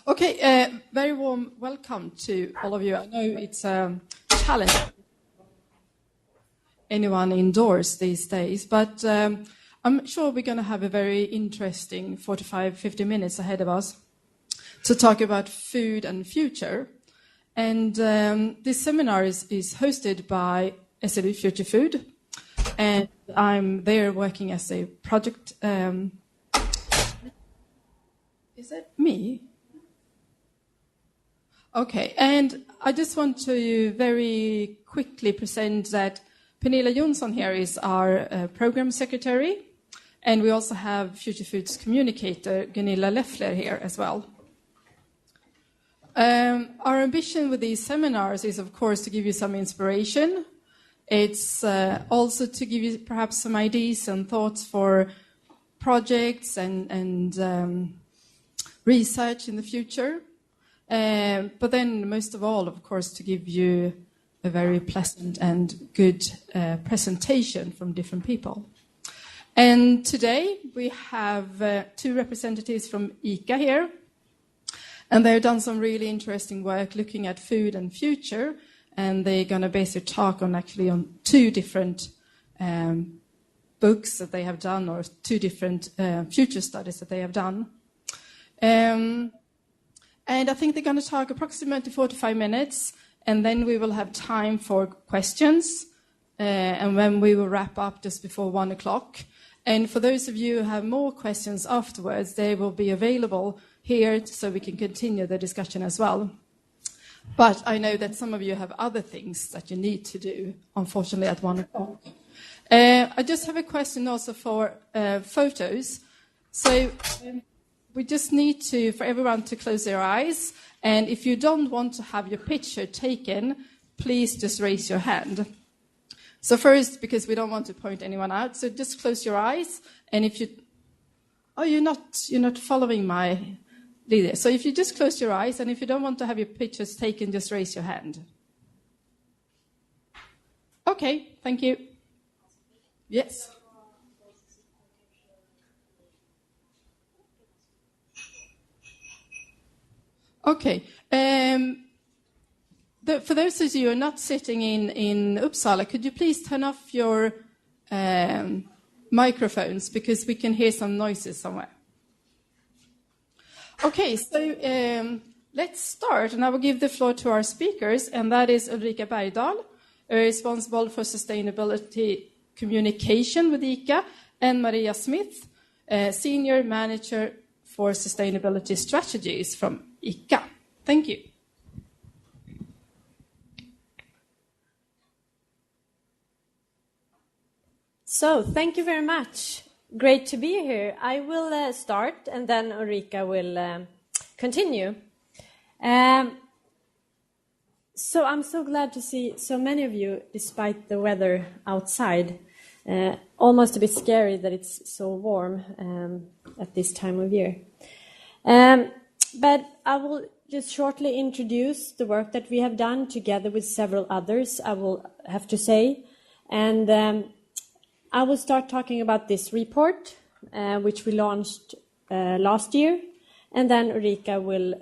Okay, very warm welcome to all of you. I know it's a challenge anyone indoors these days, but I'm sure we're going to have a very interesting 45-50 minutes ahead of us to talk about food and future. And this seminar is hosted by SLU Future Food, and I'm there working as a project. Is that me? Okay, and I just want to very quickly present that Pernilla Jonsson here is our program secretary, and we also have Future Foods communicator Gunilla Leffler here as well. Our ambition with these seminars is, of course, to give you some inspiration. It's also to give you perhaps some ideas and thoughts for projects and research in the future. But then, most of all, of course, to give you a very pleasant and good presentation from different people. And today we have two representatives from ICA here. And they've done some really interesting work looking at food and future. And they're going to base their talk on two different books that they have done, or two different future studies that they have done. And I think they're going to talk approximately 45 minutes, and then we will have time for questions, and when we will wrap up just before 1 o'clock. And for those of you who have more questions afterwards, they will be available here so we can continue the discussion as well. But I know that some of you have other things that you need to do, unfortunately, at 1 o'clock. I just have a question also for photos. So we just need for everyone to close their eyes. And if you don't want to have your picture taken, please just raise your hand. So first, because we don't want to point anyone out, so just close your eyes. And if you're not following my leader. So if you just close your eyes, and if you don't want to have your pictures taken, just raise your hand. Okay, thank you. Yes. Okay. For those of you who are not sitting in Uppsala, could you please turn off your microphones, because we can hear some noises somewhere. Okay, so let's start, and I will give the floor to our speakers, and that is Ulrica Bergdahl, responsible for sustainability communication with ICA, and Maria Smith, senior manager for sustainability strategies from ICA. Thank you. So, thank you very much. Great to be here. I will start, and then Ulrica will continue. So I'm so glad to see so many of you, despite the weather outside. Almost a bit scary that it's so warm at this time of year. But I will just shortly introduce the work that we have done together with several others, I will have to say. And I will start talking about this report, which we launched last year. And then Ulrika will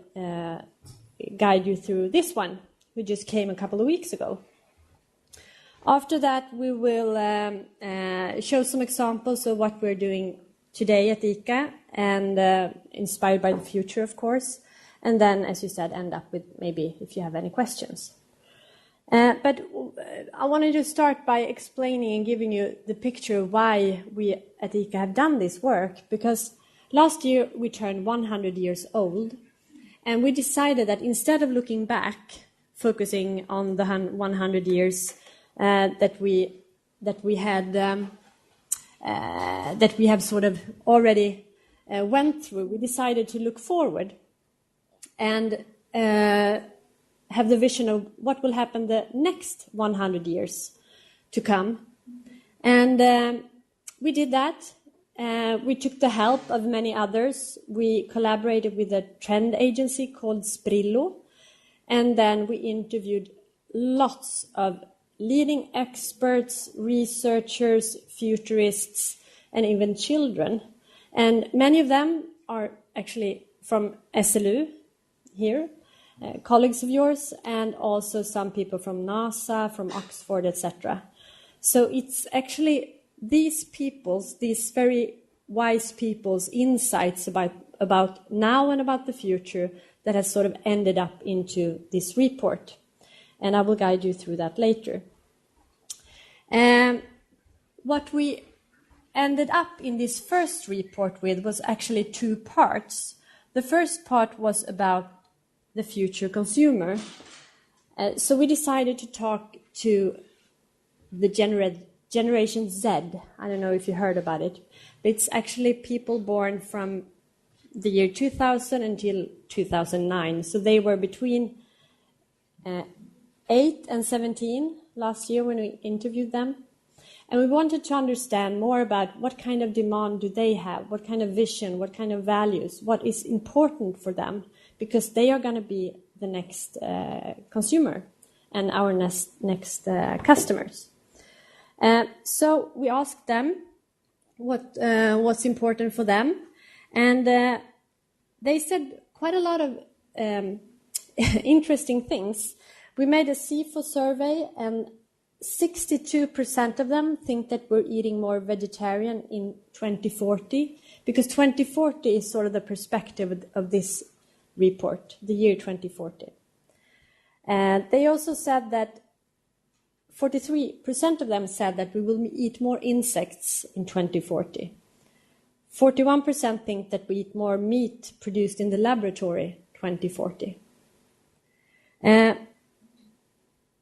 guide you through this one, which just came a couple of weeks ago. After that, we will show some examples of what we're doing today at ICA, and inspired by the future, of course. And then, as you said, end up with maybe if you have any questions. But I wanted to start by explaining and giving you the picture of why we at ICA have done this work. Because last year we turned 100 years old, and we decided that instead of looking back, focusing on the 100 years that we have sort of already went through, we decided to look forward and have the vision of what will happen the next 100 years to come. And we did that. We took the help of many others. We collaborated with a trend agency called Sprillo, and then we interviewed lots of leading experts, researchers, futurists, and even children. And many of them are actually from SLU, here, colleagues of yours, and also some people from NASA, from Oxford, etc. So it's actually these very wise people's insights about now and about the future that has sort of ended up into this report. And I will guide you through that later. What we ended up in this first report with was actually two parts. The first part was about the future consumer. So we decided to talk to the Generation Z. I don't know if you heard about it. But it's actually people born from the year 2000 until 2009. So they were between 8 and 17 last year when we interviewed them. And we wanted to understand more about what kind of demand do they have, what kind of vision, what kind of values, what is important for them, because they are going to be the next consumer and our next customers. So we asked them what's important for them, and they said quite a lot of interesting things. We made a CIFO survey, and 62% of them think that we're eating more vegetarian in 2040, because 2040 is sort of the perspective of this report, the year 2040. They also said that 43% of them said that we will eat more insects in 2040. 41% think that we eat more meat produced in the laboratory 2040. When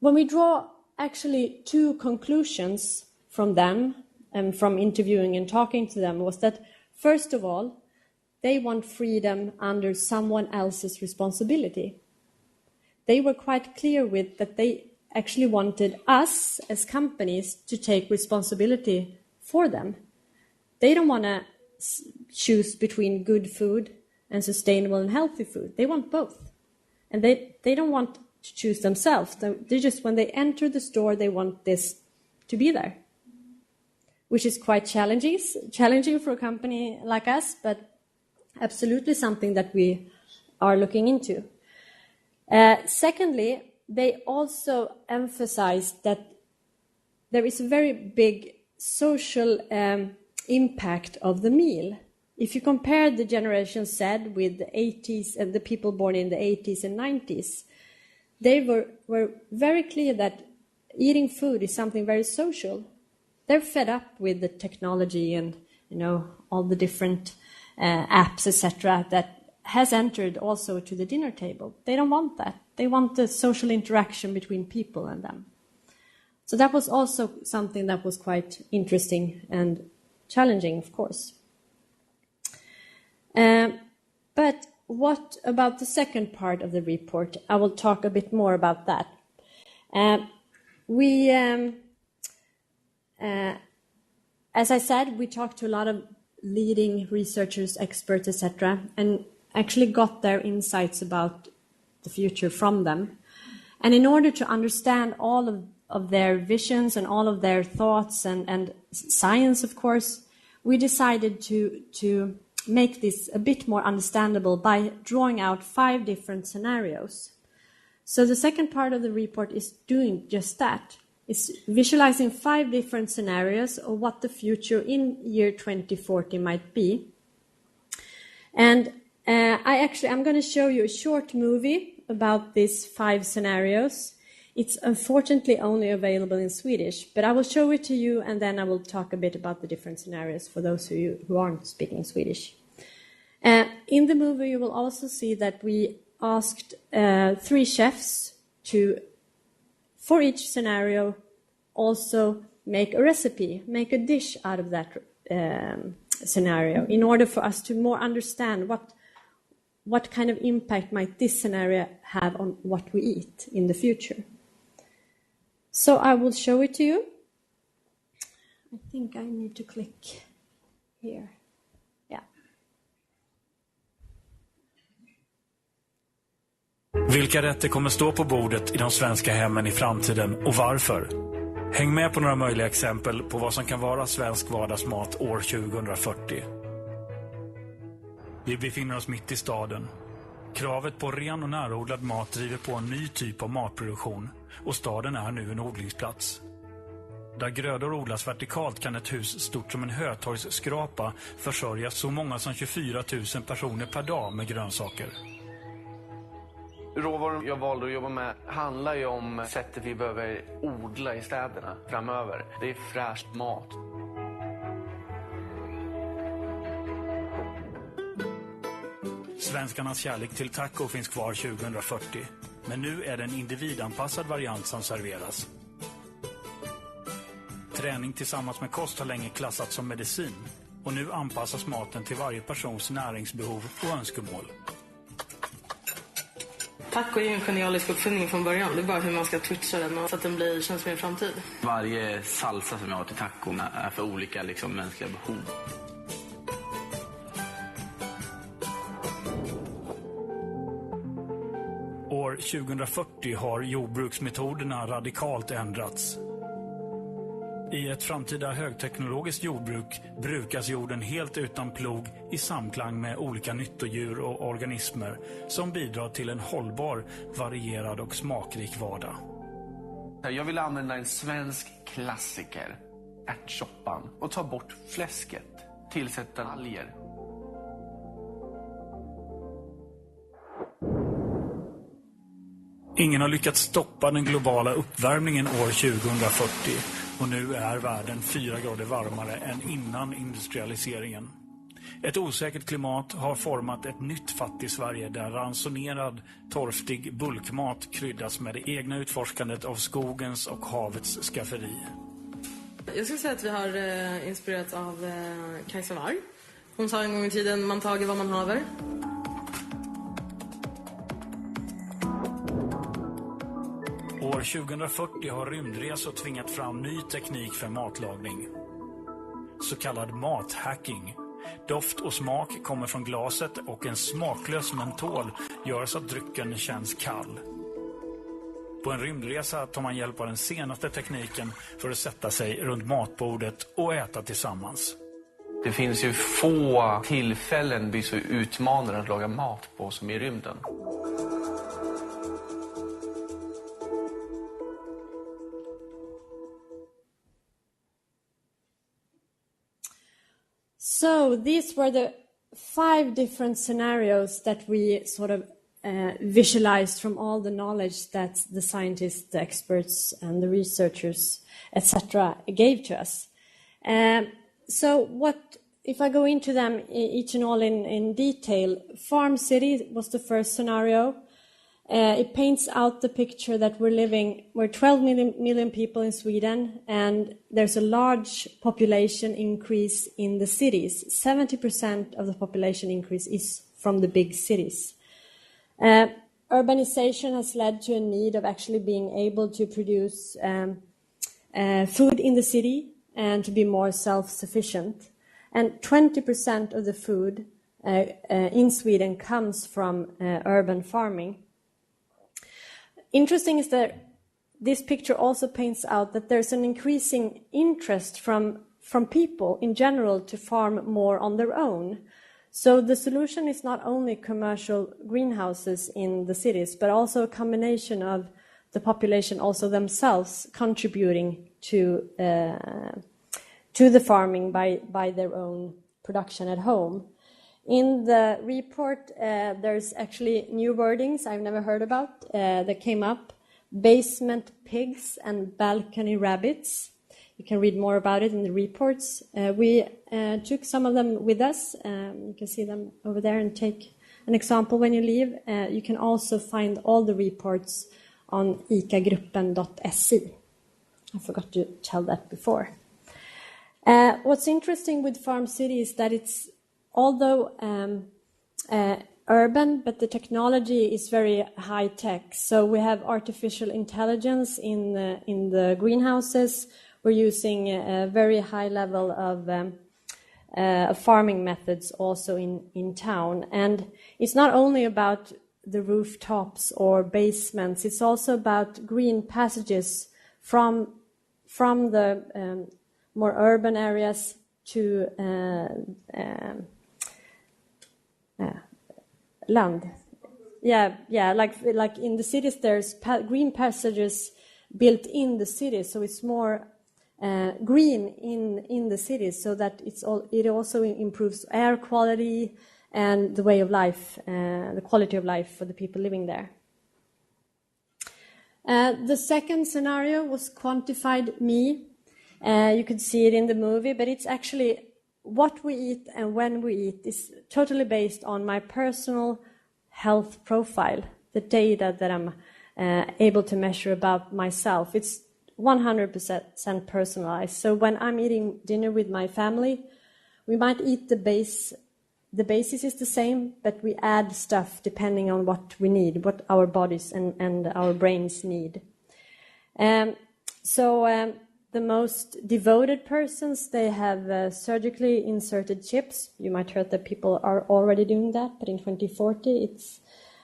we draw actually two conclusions from them and from interviewing and talking to them was that, first of all, they want freedom under someone else's responsibility. They were quite clear with that they actually wanted us as companies to take responsibility for them. They don't want to choose between good food and sustainable and healthy food. They want both. And they don't want to choose themselves. They just, when they enter the store, they want this to be there, which is quite challenging for a company like us, but absolutely something that we are looking into. Secondly, they also emphasized that there is a very big social impact of the meal. If you compare the Generation Z with the 80s and the people born in the 80s and 90s, they were very clear that eating food is something very social. They're fed up with the technology and, all the different apps, etc., that has entered also to the dinner table. They don't want that. They want the social interaction between people and them. So that was also something that was quite interesting and challenging, of course. But what about the second part of the report? I will talk a bit more about that. As I said, we talked to a lot of leading researchers, experts, etc., and actually got their insights about the future from them. And in order to understand all of their visions and all of their thoughts and science, of course, we decided to make this a bit more understandable by drawing out 5 different scenarios. So the second part of the report is doing just that. It's visualizing 5 different scenarios of what the future in year 2040 might be. And I'm going to show you a short movie about these 5 scenarios. It's unfortunately only available in Swedish, but I will show it to you, and then I will talk a bit about the different scenarios for those of you who aren't speaking Swedish. In the movie, you will also see that we asked 3 chefs to, for each scenario, also make a recipe, make a dish out of that scenario, in order for us to more understand what kind of impact might this scenario have on what we eat in the future. So I will show it to you. I think I need to click here. Yeah. Vilka rätter kommer stå på bordet i de svenska hemmen i framtiden och varför? Häng med på några möjliga exempel på vad som kan vara svensk vardagsmat år 2040. Vi befinner oss mitt i staden. Kravet på ren och närodlad mat driver på en ny typ av matproduktion och staden är nu en odlingsplats. Där grödor odlas vertikalt kan ett hus stort som en hötorgsskrapa försörja så många som 24 000 personer per dag med grönsaker. Råvaror jag valde att jobba med handlar ju om sättet vi behöver odla i städerna framöver. Det är fräscht mat. Svenskarnas kärlek till taco finns kvar 2040. Men nu är det en individanpassad variant som serveras. Träning tillsammans med kost har länge klassats som medicin. Och nu anpassas maten till varje persons näringsbehov och önskemål. Taco är ju en genialisk uppfinning från början. Det är bara hur man ska twitcha den så att den känns mer i framtid. Varje salsa som jag har till tacon är för olika mänskliga behov. År 2040 har jordbruksmetoderna radikalt ändrats. I ett framtida högteknologiskt jordbruk brukas jorden helt utan plog i samklang med olika nyttodjur och organismer som bidrar till en hållbar, varierad och smakrik vardag. Jag vill använda en svensk klassiker, ärtsoppan, och ta bort fläsket, tillsätta alger. Ingen har lyckats stoppa den globala uppvärmningen år 2040 och nu är världen 4 grader varmare än innan industrialiseringen. Ett osäkert klimat har format ett nytt Fattig-Sverige där ransonerad, torftig bulkmat kryddas med det egna utforskandet av skogens och havets skafferi. Jag skulle säga att vi har inspirerats av Kajsa Warg. Hon sa en gång i tiden, man tager vad man haver. År 2040 har rymdresor tvingat fram ny teknik för matlagning. Så kallad mathacking. Doft och smak kommer från glaset och en smaklös mentol gör så att drycken känns kall. På en rymdresa tar man hjälp av den senaste tekniken för att sätta sig runt matbordet och äta tillsammans. Det finns ju få tillfällen blir så utmanande att laga mat på som i rymden. So these were the 5 different scenarios that we sort of visualized from all the knowledge that the scientists, the experts, and the researchers, etc., gave to us. So what, if I go into them each and all in detail, Farm City was the first scenario. It paints out the picture that we're 12 million people in Sweden, and there's a large population increase in the cities. 70% of the population increase is from the big cities. Urbanization has led to a need of actually being able to produce food in the city and to be more self-sufficient. And 20% of the food in Sweden comes from urban farming. Interesting is that this picture also paints out that there's an increasing interest from people in general to farm more on their own. So the solution is not only commercial greenhouses in the cities, but also a combination of the population also themselves contributing to the farming by their own production at home. In the report, there's actually new wordings I've never heard about that came up. Basement pigs and balcony rabbits. You can read more about it in the reports. We took some of them with us. You can see them over there and take an example when you leave. You can also find all the reports on ikagruppen.se. I forgot to tell that before. What's interesting with Farm City is that it's although urban, but the technology is very high tech. So we have artificial intelligence in the greenhouses. We're using a very high level of farming methods also in town. And it's not only about the rooftops or basements. It's also about green passages from the more urban areas to land. like in the cities, there's green passages built in the city, so it's more green in the cities, so that it also improves air quality and the way of life, the quality of life for the people living there. The second scenario was quantified me. You could see it in the movie, but it's actually what we eat and when we eat is totally based on my personal health profile, the data that I'm able to measure about myself. It's 100% personalized. So when I'm eating dinner with my family, we might eat the basis is the same, but we add stuff depending on what we need, what our bodies and our brains need. The most devoted persons, they have surgically inserted chips. You might heard that people are already doing that, but in 2040 it's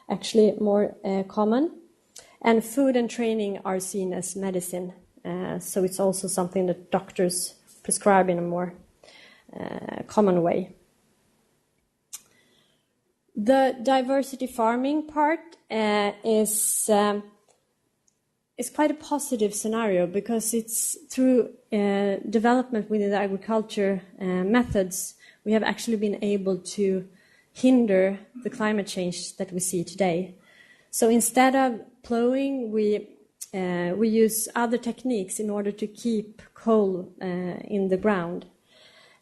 actually more common. And food and training are seen as medicine. So it's also something that doctors prescribe in a more common way. The diversity farming part is quite a positive scenario, because it's through development within the agriculture methods we have actually been able to hinder the climate change that we see today. So instead of plowing, we use other techniques in order to keep coal in the ground.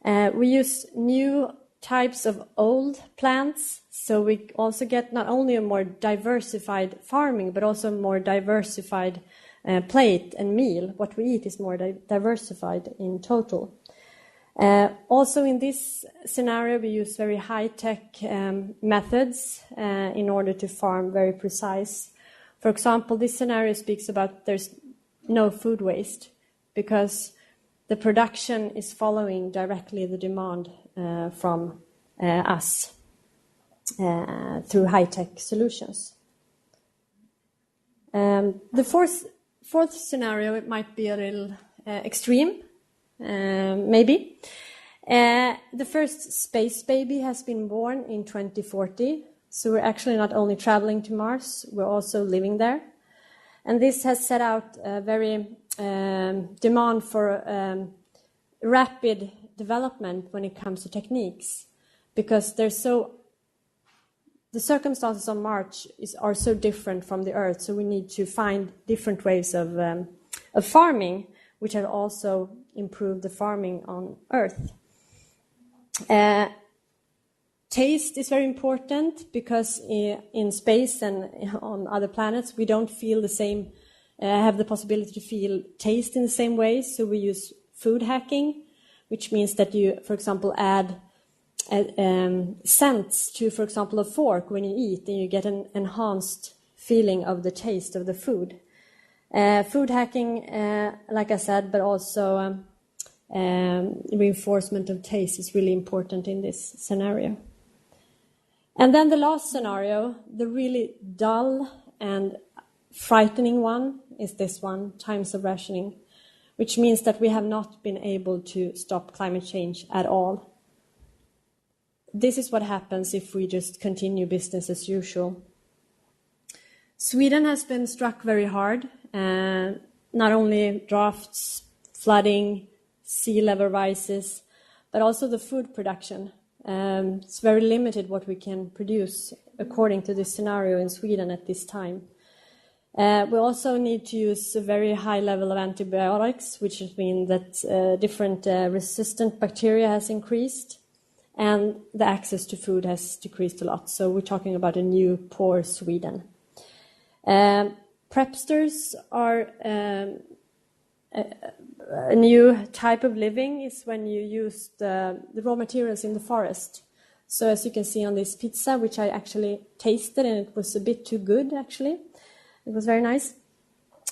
We use new types of old plants, so we also get not only a more diversified farming, but also more diversified plate and meal. What we eat is more diversified in total. Also in this scenario, we use very high-tech methods in order to farm very precise. For example, this scenario speaks about there's no food waste, because the production is following directly the demand from us through high-tech solutions. The fourth scenario, it might be a little extreme, maybe. The first space baby has been born in 2040, so we're actually not only traveling to Mars, we're also living there. And this has set out a very demand for rapid development when it comes to techniques, because the circumstances on Mars are so different from the Earth, so we need to find different ways of farming, which have also improved the farming on Earth. Taste is very important, because in space and on other planets we don't feel the same, have the possibility to feel taste in the same way, so we use food hacking, which means that you, for example, add scents to, for example, a fork when you eat, and you get an enhanced feeling of the taste of the food. Food hacking, like I said, but also reinforcement of taste is really important in this scenario. And then the last scenario, the really dull and frightening one, is this one, times of rationing, which means that we have not been able to stop climate change at all. This is what happens if we just continue business as usual. Sweden has been struck very hard, not only droughts, flooding, sea level rises, but also the food production. It's very limited what we can produce according to this scenario in Sweden at this time. We also need to use a very high level of antibiotics, which means that different resistant bacteria has increased, and the access to food has decreased a lot. So we're talking about a new poor Sweden. Prepsters are a new type of living, is when you use the raw materials in the forest. So as you can see on this pizza, which I actually tasted, and it was a bit too good actually. It was very nice.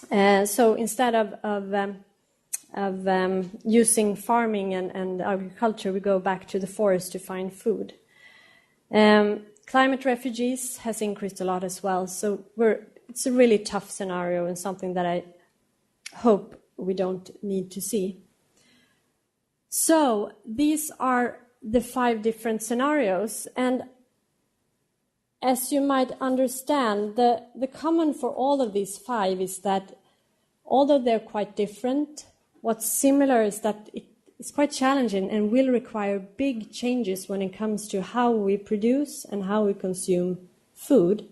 So instead of using farming and agriculture, we go back to the forest to find food. Climate refugees has increased a lot as well. So it's a really tough scenario, and something that I hope we don't need to see. So these are the 5 different scenarios, and as you might understand, the common for all of these 5 is that although they're quite different, what's similar is that it's quite challenging and will require big changes when it comes to how we produce and how we consume food.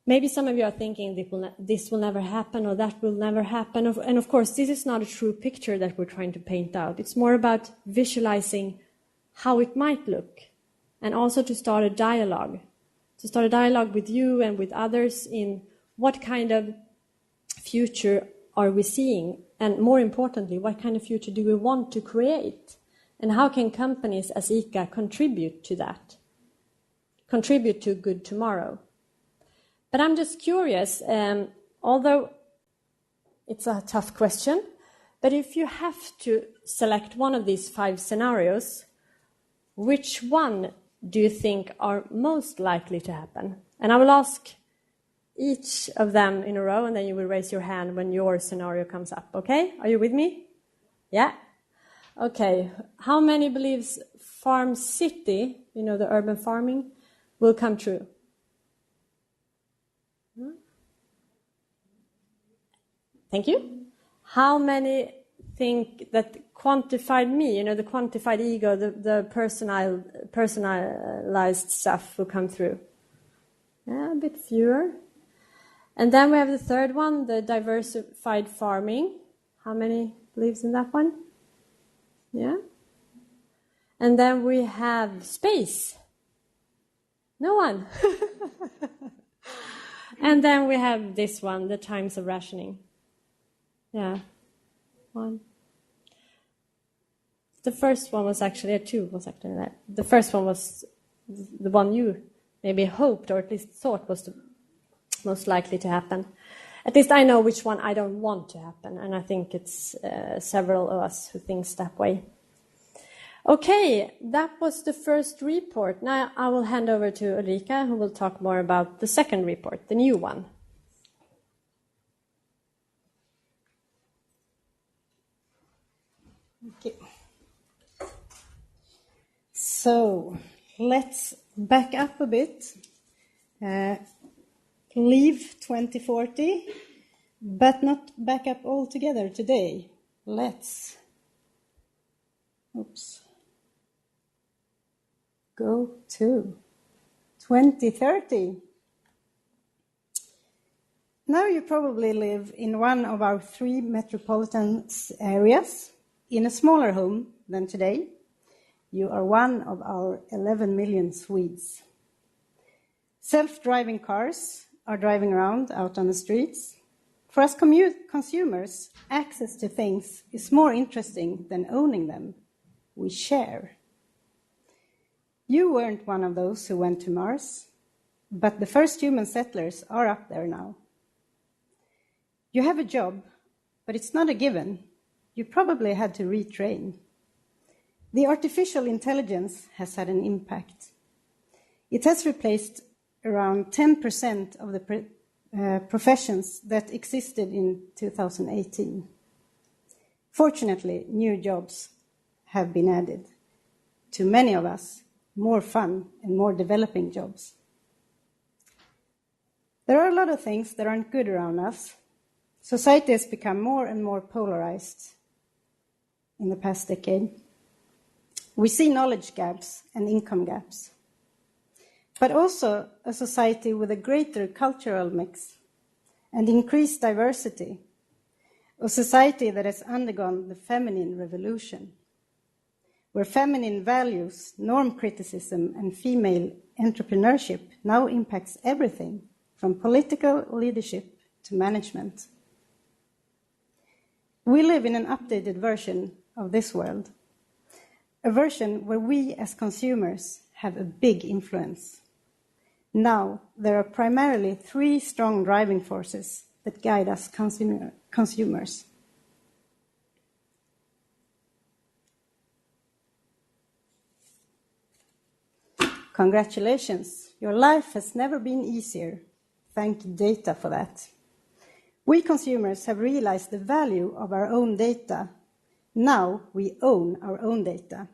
Maybe some of you are thinking this will never happen or that will never happen. And of course, this is not a true picture that we're trying to paint out. It's more about visualizing how it might look and also to start a dialogue. To start a dialogue with you and with others in what kind of future are we seeing? And more importantly, what kind of future do we want to create? And how can companies as ICA contribute to that? Contribute to a good tomorrow? But I'm just curious, although it's a tough question, but if you have to select one of these 5 scenarios, which one do you think are most likely to happen? And I will ask each of them in a row, and then you will raise your hand when your scenario comes up, okay? Are you with me? Yeah? Okay. How many believes Farm City, the urban farming, will come true? Thank you. How many think that quantified me, the quantified ego, the personalized stuff will come through? Yeah, a bit fewer. And then we have the third one, the diversified farming. How many believes in that one? Yeah. And then we have space. No one. And then we have this one, the times of rationing. Yeah, 1. The first one was actually, 2 was actually that. The first one was the one you maybe hoped or at least thought was the most likely to happen. At least I know which one I don't want to happen, and I think it's several of us who thinks that way. Okay, that was the first report. Now I will hand over to Ulrica, who will talk more about the second report, the new one. Okay. So let's back up a bit. Leave 2040, but not back up altogether today. Let's go to 2030. Now you probably live in one of our 3 metropolitan areas, in a smaller home than today. You are one of our 11 million Swedes. Self-driving cars are driving around out on the streets. For us consumers, access to things is more interesting than owning them. We share. You weren't one of those who went to Mars, but the first human settlers are up there now. You have a job, but it's not a given. You probably had to retrain. The artificial intelligence has had an impact. It has replaced around 10% of the professions that existed in 2018. Fortunately, new jobs have been added. To many of us, more fun and more developing jobs. There are a lot of things that aren't good around us. Society has become more and more polarized in the past decade. We see knowledge gaps and income gaps, but also a society with a greater cultural mix and increased diversity, a society that has undergone the feminine revolution, where feminine values, norm criticism, and female entrepreneurship now impacts everything from political leadership to management. We live in an updated version of this world, a version where we as consumers have a big influence. Now, there are primarily 3 strong driving forces that guide us consumers. Congratulations, your life has never been easier. Thank data for that. We consumers have realized the value of our own data. Now we own our own data.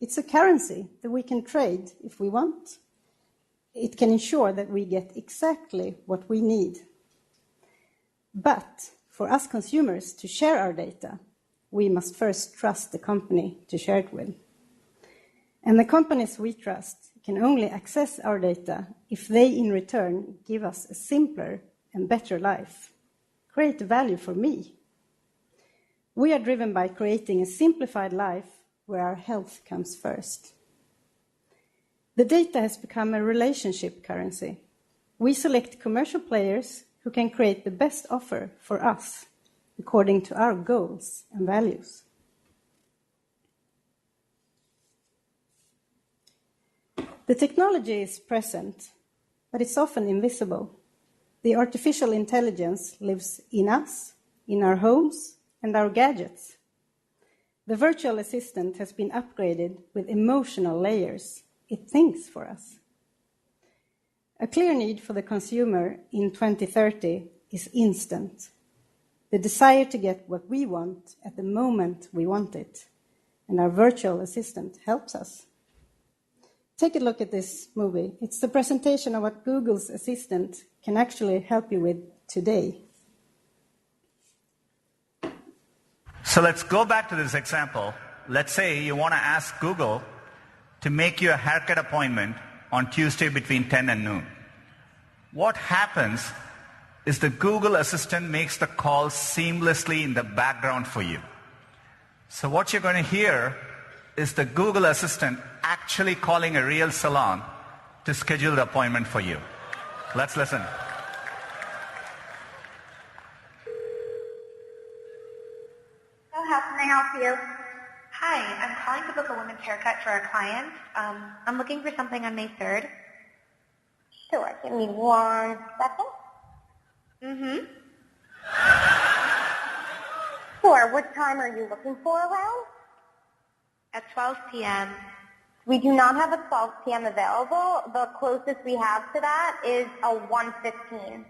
It's a currency that we can trade if we want. it can ensure that we get exactly what we need. But for us consumers to share our data, we must first trust the company to share it with. And the companies we trust can only access our data if they in return give us a simpler and better life, create value for me. We are driven by creating a simplified life where our health comes first. The data has become a relationship currency. We select commercial players who can create the best offer for us according to our goals and values. The technology is present, but it's often invisible. The artificial intelligence lives in us, in our homes, and our gadgets. The virtual assistant has been upgraded with emotional layers. It thinks for us. A clear need for the consumer in 2030 is instant. The desire to get what we want at the moment we want it. And our virtual assistant helps us. Take a look at this movie. It's the presentation of what Google's assistant can actually help you with today. So let's go back to this example. Let's say you want to ask Google to make you a haircut appointment on Tuesday between 10 and noon. What happens is the Google Assistant makes the call seamlessly in the background for you. So what you're going to hear is the Google Assistant actually calling a real salon to schedule the appointment for you. Let's listen. So how can I help you? Hi, I'm calling to book a women's haircut for a client. I'm looking for something on May 3rd. Sure, give me 1 second. Sure, what time are you looking for around? At 12 p.m. We do not have a 12 p.m. available. The closest we have to that is a 1:15.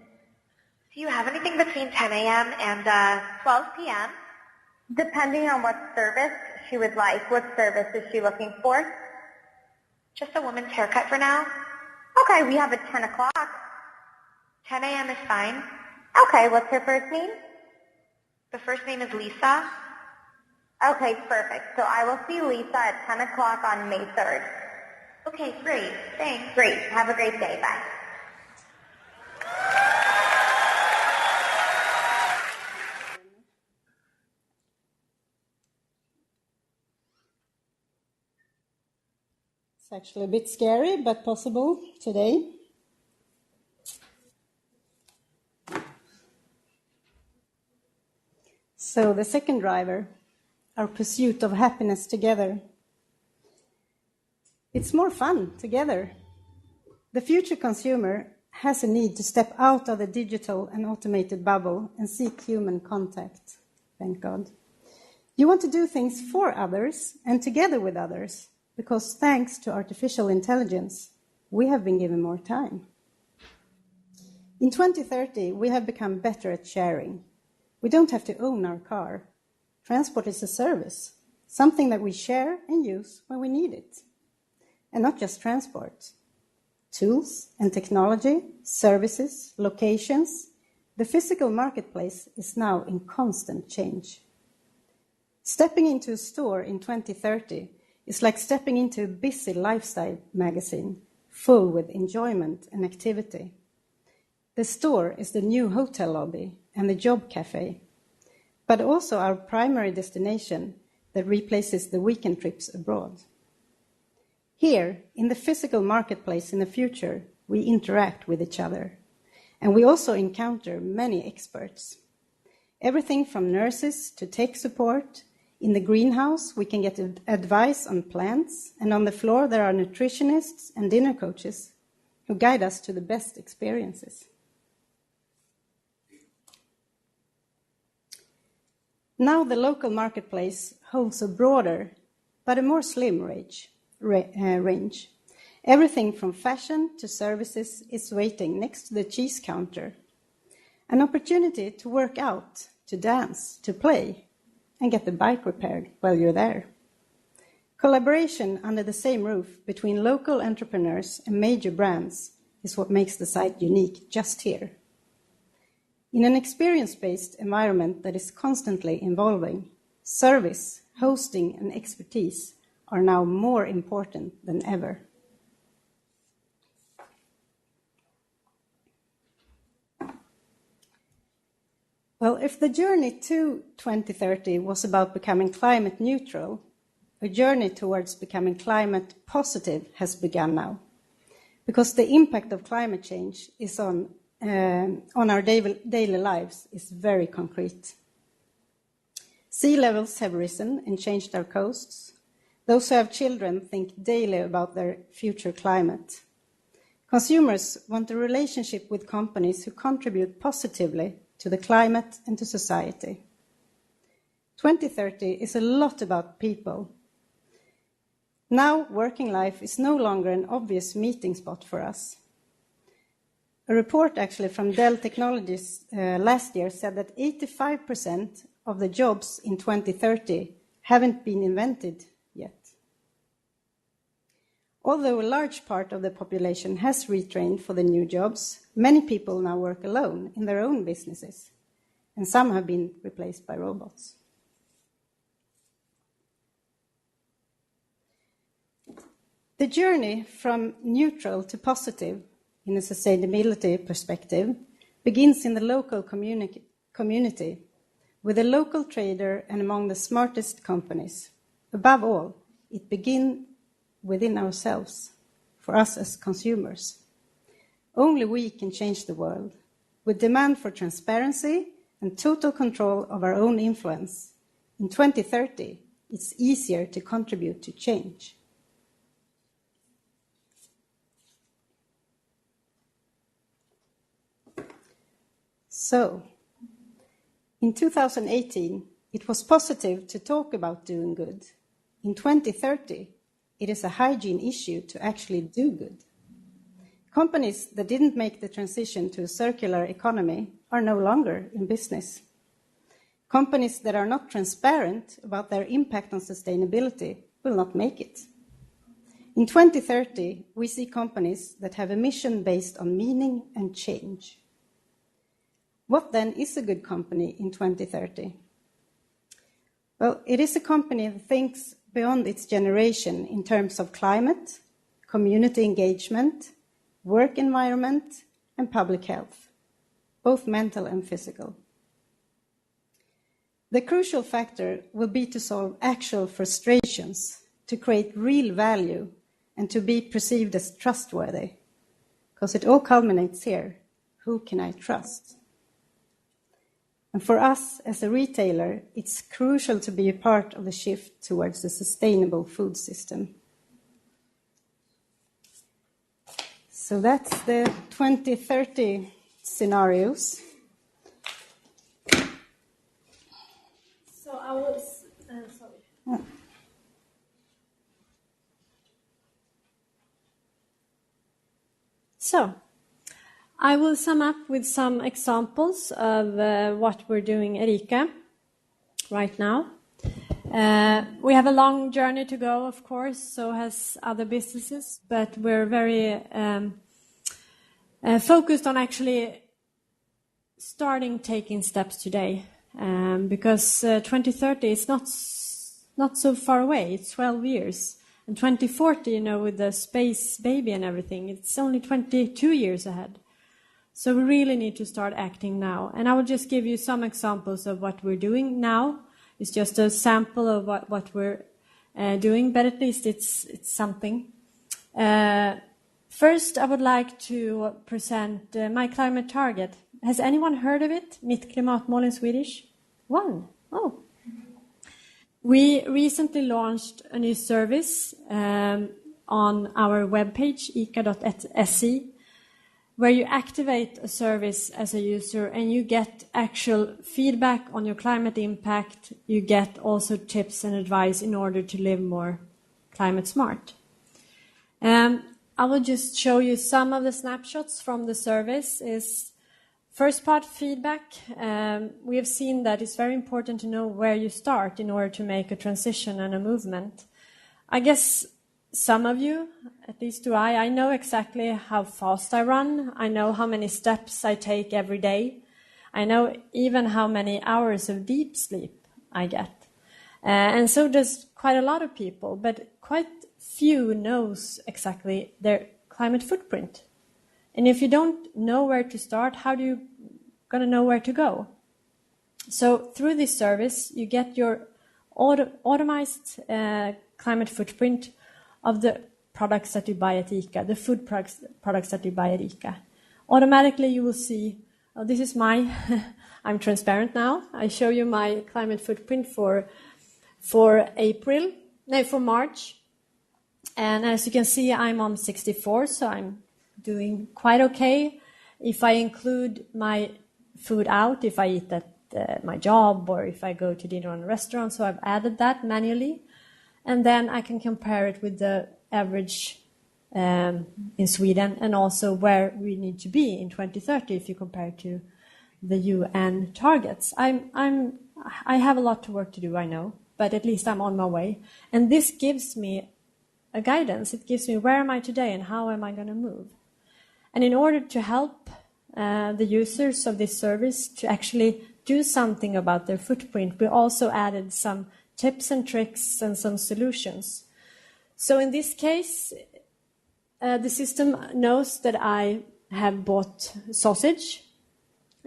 Do you have anything between 10 a.m. and 12 p.m.? Depending on what service she would like. What service is she looking for? Just a woman's haircut for now. Okay, we have a 10 o'clock. 10 a.m. is fine. Okay, what's her first name? The first name is Lisa. Okay, perfect. So I will see Lisa at 10 o'clock on May 3rd. Okay, great. Thanks. Great. Have a great day. Bye. It's actually a bit scary, but possible today. So the second driver, our pursuit of happiness together. It's more fun together. The future consumer has a need to step out of the digital and automated bubble and seek human contact, thank God. You want to do things for others and together with others, because thanks to artificial intelligence, we have been given more time. In 2030, we have become better at sharing. We don't have to own our car. Transport is a service, something that we share and use when we need it. And not just transport. Tools and technology, services, locations, the physical marketplace is now in constant change. Stepping into a store in 2030 is like stepping into a busy lifestyle magazine, full with enjoyment and activity. The store is the new hotel lobby and the job cafe, but also our primary destination that replaces the weekend trips abroad. Here, in the physical marketplace in the future, we interact with each other, and we also encounter many experts. Everything from nurses to tech support. In the greenhouse, we can get advice on plants, and on the floor there are nutritionists and dinner coaches who guide us to the best experiences. Now the local marketplace holds a broader, but a more slim range. Everything from fashion to services is waiting next to the cheese counter. An opportunity to work out, to dance, to play, and get the bike repaired while you're there. Collaboration under the same roof between local entrepreneurs and major brands is what makes the site unique just here. In an experience-based environment that is constantly evolving, service, hosting, and expertise are now more important than ever. Well, if the journey to 2030 was about becoming climate neutral, a journey towards becoming climate positive has begun now, because the impact of climate change is on our daily lives is very concrete. Sea levels have risen and changed our coasts. Those who have children think daily about their future climate. Consumers want a relationship with companies who contribute positively to the climate and to society. 2030 is a lot about people. Now, working life is no longer an obvious meeting spot for us. A report actually from Dell Technologies last year said that 85% of the jobs in 2030 haven't been invented yet. Although a large part of the population has retrained for the new jobs, many people now work alone in their own businesses, and some have been replaced by robots. The journey from neutral to positive in a sustainability perspective begins in the local community, with a local trader and among the smartest companies. Above all, it begins within ourselves, for us as consumers. Only we can change the world. With demand for transparency and total control of our own influence, in 2030, it's easier to contribute to change. So, in 2018, it was positive to talk about doing good. In 2030, it is a hygiene issue to actually do good. Companies that didn't make the transition to a circular economy are no longer in business. Companies that are not transparent about their impact on sustainability will not make it. In 2030, we see companies that have a mission based on meaning and change. What then is a good company in 2030? Well, it is a company that thinks beyond its generation in terms of climate, community engagement, work environment, and public health, both mental and physical. The crucial factor will be to solve actual frustrations, to create real value, and to be perceived as trustworthy, because it all culminates here. Who can I trust? And for us as a retailer, it's crucial to be a part of the shift towards a sustainable food system. So that's the 2030 scenarios. So I was, sorry. So I will sum up with some examples of what we're doing at ICA right now. We have a long journey to go, of course, so has other businesses, but we're very focused on actually starting taking steps today, because 2030 is not so far away. It's 12 years. And 2040, you know, with the space baby and everything, it's only 22 years ahead. So we really need to start acting now. And I will just give you some examples of what we're doing now. It's just a sample of what we're doing, but at least it's something. First, I would like to present my climate target. Has anyone heard of it? Mitt klimatmål in Swedish? One. Oh. We recently launched a new service on our webpage, ica.se, where you activate a service as a user and you get actual feedback on your climate impact. You get also tips and advice in order to live more climate smart. I will just show you some of the snapshots from the service. First part, feedback. We have seen that it's very important to know where you start in order to make a transition and a movement. I guess some of you, at least do I know exactly how fast I run. I know how many steps I take every day. I know even how many hours of deep sleep I get. And so does quite a lot of people, but quite few knows exactly their climate footprint. And if you don't know where to start, how do you going to know where to go? So through this service, you get your automized climate footprint of the products that you buy at ICA, the food products that you buy at ICA. Automatically you will see, oh, this is my, I'm transparent now. I show you my climate footprint for March. And as you can see, I'm on 64, so I'm doing quite okay. If I include my food out, if I eat at my job or if I go to dinner in a restaurant, so I've added that manually. And then I can compare it with the average in Sweden and also where we need to be in 2030 if you compare it to the UN targets. I have a lot of work to do, I know, but at least I'm on my way. And this gives me a guidance. It gives me where am I today and how am I going to move. And in order to help the users of this service to actually do something about their footprint, we also added some tips and tricks and some solutions. So in this case, the system knows that I have bought sausage,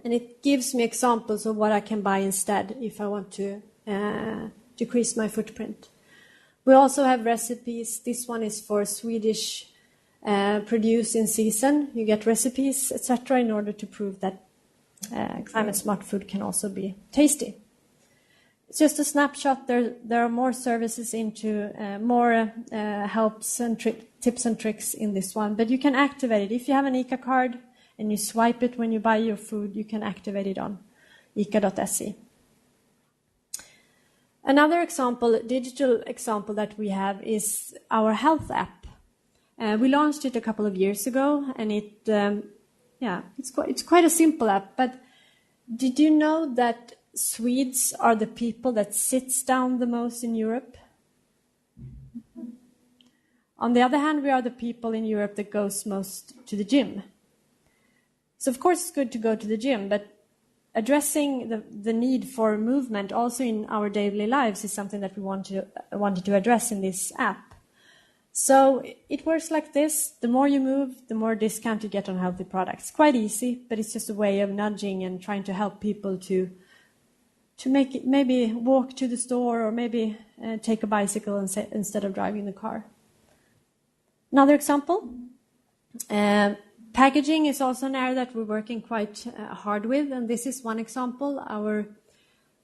and it gives me examples of what I can buy instead if I want to decrease my footprint. We also have recipes. This one is for Swedish produce in season. You get recipes, etc., in order to prove that climate smart food can also be tasty. It's just a snapshot. There are more services into more helps and tips and tricks in this one, but you can activate it. If you have an ICA card and you swipe it when you buy your food, you can activate it on ica.se. Another example, digital example that we have is our health app. We launched it a couple of years ago, and it's quite a simple app. But did you know that Swedes are the people that sits down the most in Europe? On the other hand, we are the people in Europe that goes most to the gym. So of course it's good to go to the gym, but addressing the need for movement also in our daily lives is something that we wanted to address in this app. So it works like this. The more you move, the more discount you get on healthy products. Quite easy, but it's just a way of nudging and trying to help people to make it, maybe walk to the store or maybe take a bicycle instead of driving the car. Another example, packaging is also an area that we're working quite hard with, and this is one example. Our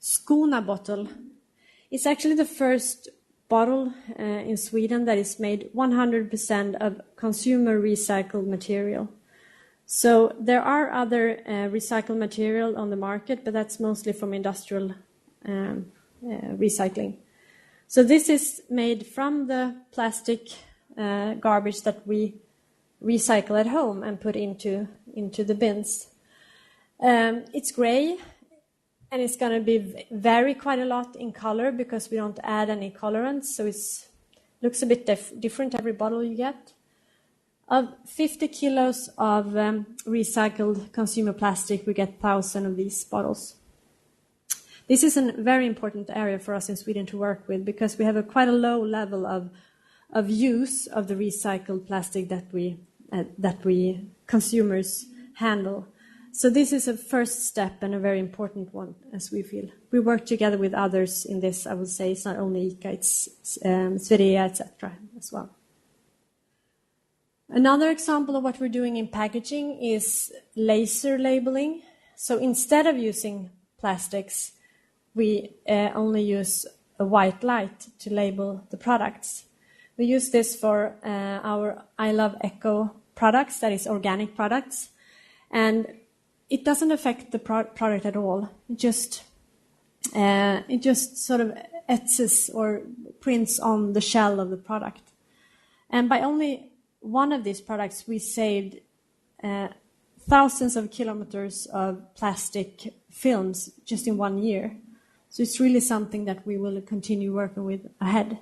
Skona bottle is actually the first bottle in Sweden that is made 100% of consumer recycled material. So there are other recycled material on the market, but that's mostly from industrial recycling. So this is made from the plastic garbage that we recycle at home and put into the bins. It's gray, and it's going to vary quite a lot in color because we don't add any colorants, so it looks a bit different every bottle you get. Of 50 kilos of recycled consumer plastic, we get 1,000 of these bottles. This is a very important area for us in Sweden to work with because we have quite a low level of use of the recycled plastic that we consumers handle. So this is a first step and a very important one, as we feel. We work together with others in this. I would say it's not only ICA, it's Sweden, etc. as well. Another example of what we're doing in packaging is laser labeling. So instead of using plastics, we only use a white light to label the products. We use this for our I Love Eco products, that is organic products, and it doesn't affect the product at all. It just sort of etches or prints on the shell of the product. And by only one of these products, we saved thousands of kilometers of plastic films just in 1 year. So it's really something that we will continue working with ahead.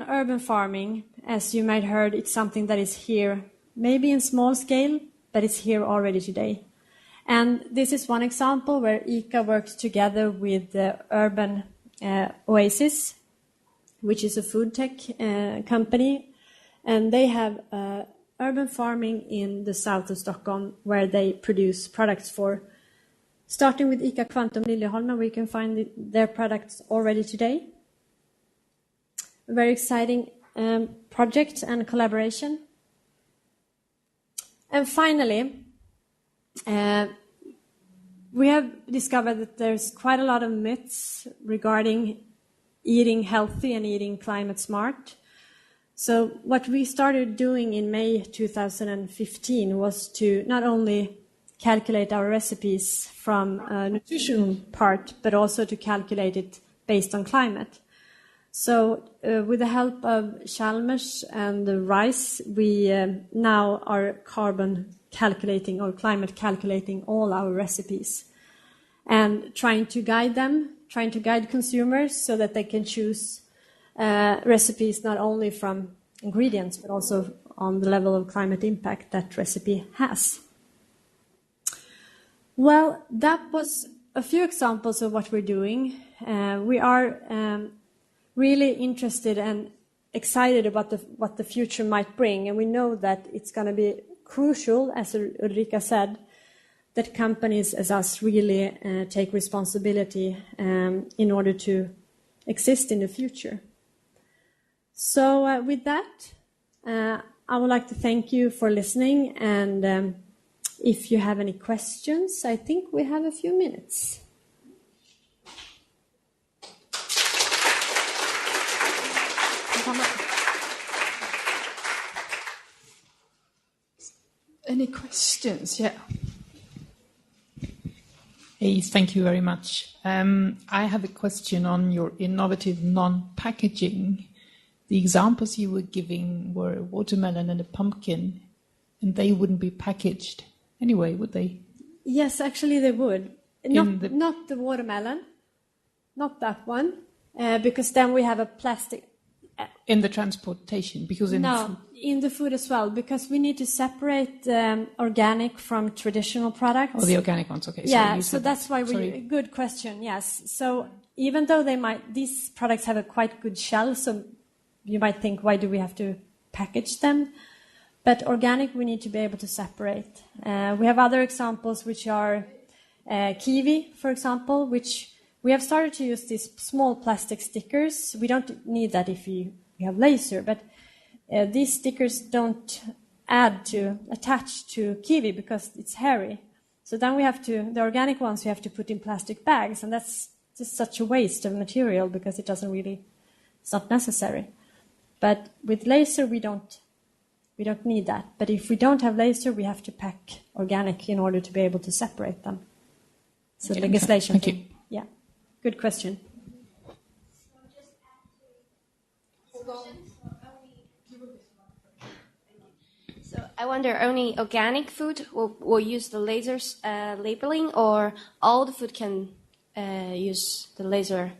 urban farming, as you might heard, it's something that is here, maybe in small scale, but it's here already today. And this is one example where ICA works together with the Urban Oasis, which is a food tech company, and they have urban farming in the south of Stockholm where they produce products for, starting with ICA Quantum Liljeholmen, where you can find their products already today. A very exciting project and collaboration. And finally, we have discovered that there's quite a lot of myths regarding eating healthy and eating climate smart. So what we started doing in May 2015 was to not only calculate our recipes from a nutritional part, but also to calculate it based on climate. So with the help of Chalmers and the RISE, we now are carbon calculating or climate calculating all our recipes and trying to guide them, trying to guide consumers so that they can choose recipes not only from ingredients, but also on the level of climate impact that recipe has. Well, that was a few examples of what we're doing. We are really interested and excited about what the future might bring, and we know that it's going to be crucial, as Ulrica said, that companies as us really take responsibility in order to exist in the future. So with that, I would like to thank you for listening, and if you have any questions, I think we have a few minutes. Any questions? Yeah. Hey, thank you very much. I have a question on your innovative non-packaging. The examples you were giving were a watermelon and a pumpkin, and they wouldn't be packaged anyway, would they? Yes, actually they would. Not the watermelon, not that one, because then we have a plastic. In the transportation, because in the food. In the food as well, because we need to separate organic from traditional products. Oh, the organic ones, okay. Yeah, so that's why good question, yes. So even though these products have a quite good shell, so you might think, why do we have to package them? But organic, we need to be able to separate. We have other examples, which are kiwi, for example, which we have started to use these small plastic stickers. We don't need that if you have laser, but these stickers don't attach to kiwi because it's hairy. So then the organic ones we have to put in plastic bags, and that's just such a waste of material because it's not necessary. But with laser, we don't need that. But if we don't have laser, we have to pack organic in order to be able to separate them. So the legislation. Thank you. Yeah, good question. So I wonder, only organic food will use the laser labeling, or all the food can use the laser?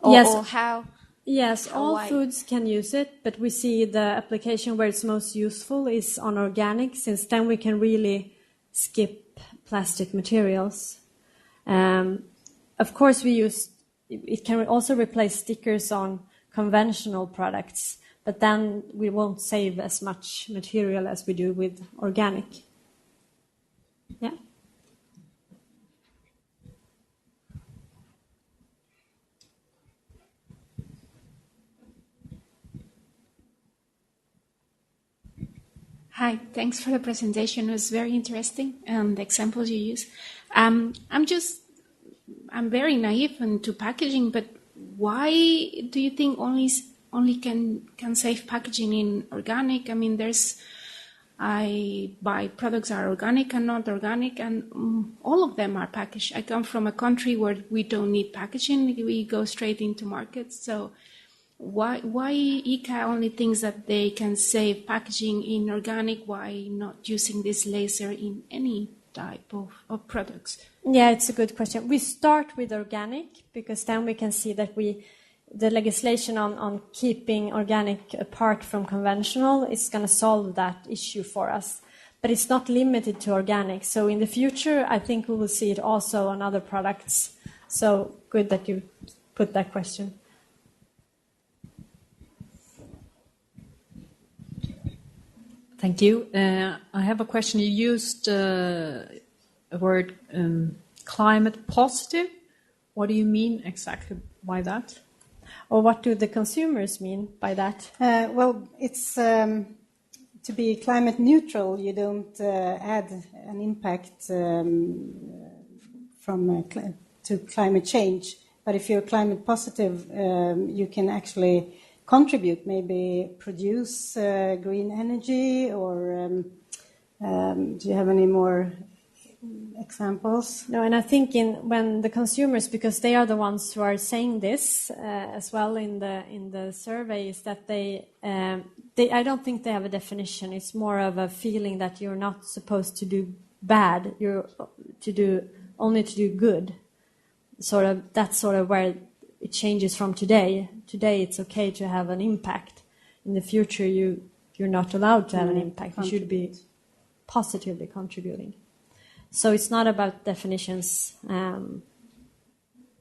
Yes. Or how? Yes, all foods can use it, but we see the application where it's most useful is on organic, since then we can really skip plastic materials. Of course, it can also replace stickers on conventional products, but then we won't save as much material as we do with organic. Yeah. Hi, thanks for the presentation. It was very interesting, and the examples you use. I'm very naive into packaging, but why do you think only can save packaging in organic? I mean, I buy products that are organic and not organic, and all of them are packaged. I come from a country where we don't need packaging; we go straight into markets. So why ICA only thinks that they can save packaging in organic? Why not using this laser in any type of products? Yeah, it's a good question. We start with organic because then we can see that we the legislation on keeping organic apart from conventional is going to solve that issue for us. But it's not limited to organic. So in the future, I think we will see it also on other products. So good that you put that question. Thank you. I have a question. You used a word climate positive. What do you mean exactly by that? Or what do the consumers mean by that? Well, it's to be climate neutral. You don't add an impact to climate change. But if you're climate positive, you can actually contribute, maybe produce green energy, or do you have any more examples? No, and I think when the consumers, because they are the ones who are saying this as well in the survey, is that they I don't think they have a definition. It's more of a feeling that you're not supposed to do bad. You're only to do good. That's sort of where it changes from today. Today it's okay to have an impact. In the future you're not allowed to have an impact. You should be positively contributing. So it's not about definitions in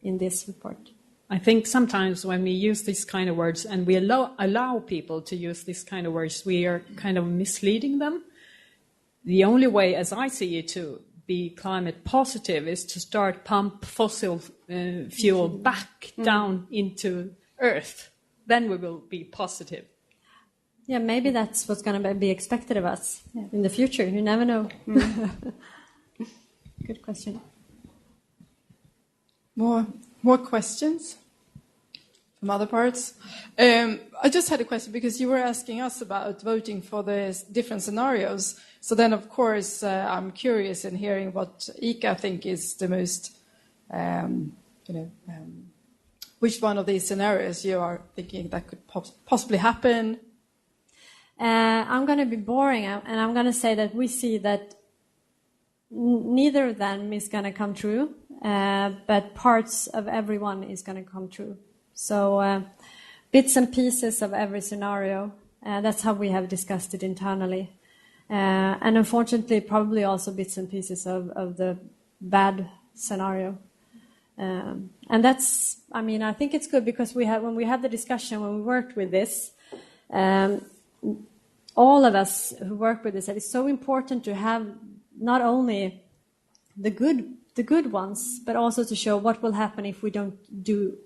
this report. I think sometimes when we use these kind of words and we allow people to use these kind of words, we are kind of misleading them. The only way, as I see it, to be climate positive is to start pump fossil fuel back down into Earth. Then we will be positive. Yeah, maybe that's what's going to be expected of us in the future. You never know. Good question. More questions from other parts? I just had a question because you were asking us about voting for the different scenarios. So then, of course, I'm curious in hearing what Ika think is the most, which one of these scenarios you are thinking that could possibly happen? I'm going to be boring, and I'm going to say that we see that neither of them is going to come true, but parts of everyone is going to come true. So bits and pieces of every scenario, that's how we have discussed it internally. And unfortunately, probably also bits and pieces of the bad scenario. And that's, I think it's good because when we had the discussion, when we worked with this, all of us who work with this, that it's so important to have not only the good ones, but also to show what will happen if we don't do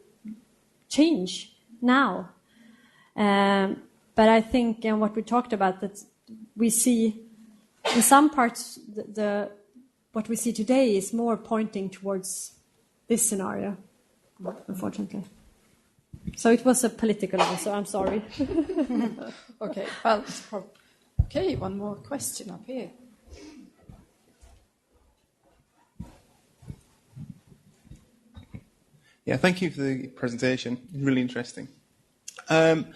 change now. But I think, and what we talked about, that we see in some parts what we see today is more pointing towards this scenario, unfortunately. So it was a political answer. I'm sorry. Okay. Well, okay. One more question up here. Yeah, thank you for the presentation. Really interesting. But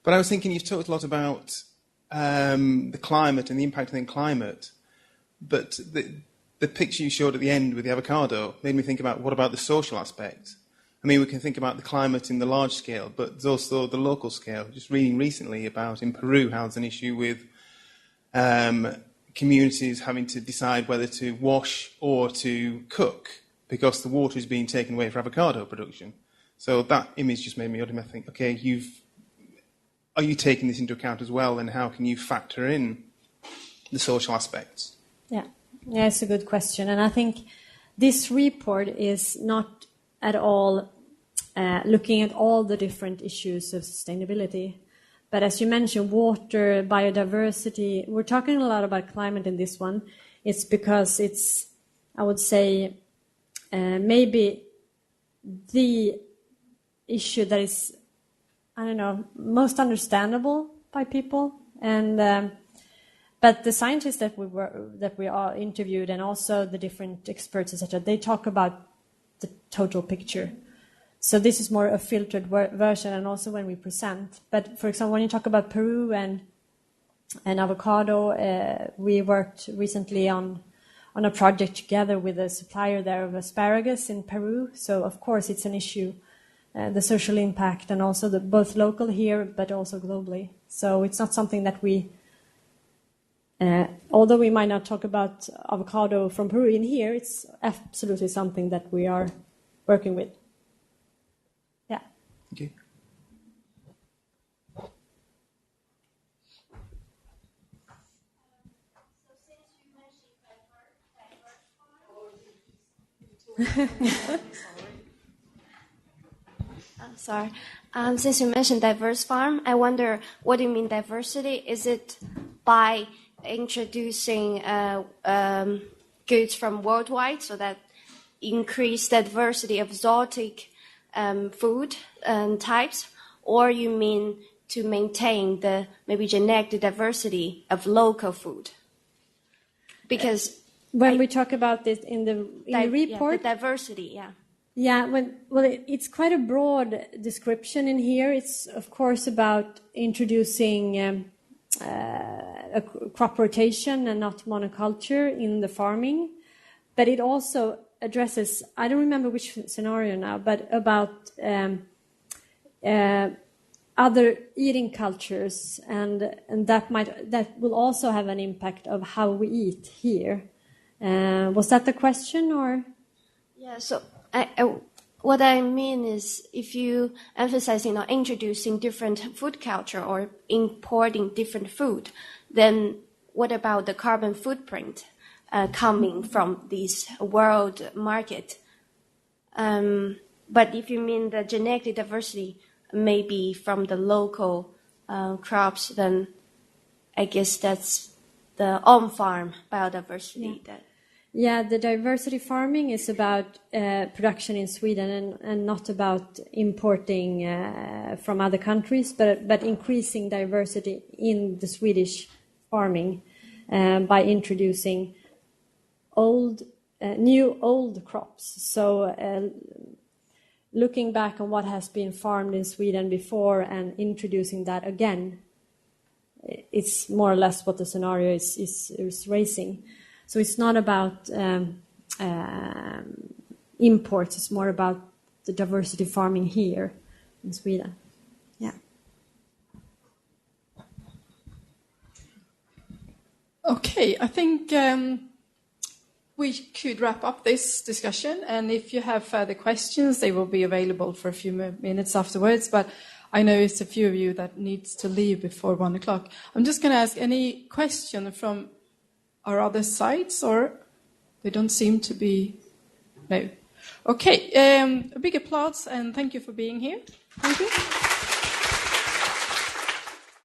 I was thinking you've talked a lot about the climate and the impact on the climate, but the picture you showed at the end with the avocado made me think about what about the social aspect? We can think about the climate in the large scale, but there's also the local scale. Just reading recently about in Peru how there's an issue with communities having to decide whether to wash or to cook because the water is being taken away for avocado production. So that image just made me automatically think, okay, are you taking this into account as well, and how can you factor in the social aspects? Yeah, it's a good question. And I think this report is not at all looking at all the different issues of sustainability. But as you mentioned, water, biodiversity, we're talking a lot about climate in this one. It's because it's, I would say, maybe the issue that is, most understandable by people. And but the scientists that we are interviewed, and also the different experts, etc., they talk about the total picture. So this is more a filtered version, and also when we present. But for example, when you talk about Peru and avocado, we worked recently on a project together with a supplier there of asparagus in Peru. So of course it's an issue the social impact and also both local here but also globally. So it's not something that we, although we might not talk about avocado from Peru in here, it's absolutely something that we are working with. Yeah. Thank you. Sorry. Since you mentioned diverse farm, I wonder, what do you mean diversity? Is it by introducing goods from worldwide so that increase the diversity of exotic food types, or you mean to maintain the maybe genetic diversity of local food? Because when we talk about this in the report, the diversity, yeah. Yeah, it's quite a broad description in here. It's, of course, about introducing a crop rotation and not monoculture in the farming. But it also addresses, I don't remember which scenario now, but about other eating cultures, and that will also have an impact of how we eat here. Was that the question, or? Yeah, so what I mean is, if you emphasize, introducing different food culture or importing different food, then what about the carbon footprint coming from this world market? But if you mean the genetic diversity maybe from the local crops, then I guess that's the on-farm biodiversity. Yeah. Yeah, the diversity farming is about production in Sweden and not about importing from other countries, but increasing diversity in the Swedish farming by introducing new old crops. So looking back on what has been farmed in Sweden before and introducing that again, it's more or less what the scenario is raising. So it's not about imports, it's more about the diversity farming here in Sweden. Yeah. Okay, I think we could wrap up this discussion, and if you have further questions, they will be available for a few minutes afterwards, but I know it's a few of you that needs to leave before 1 o'clock. I'm just going to ask any question from our other sites, or they don't seem to be? No. Okay, a big applause and thank you for being here. Thank you.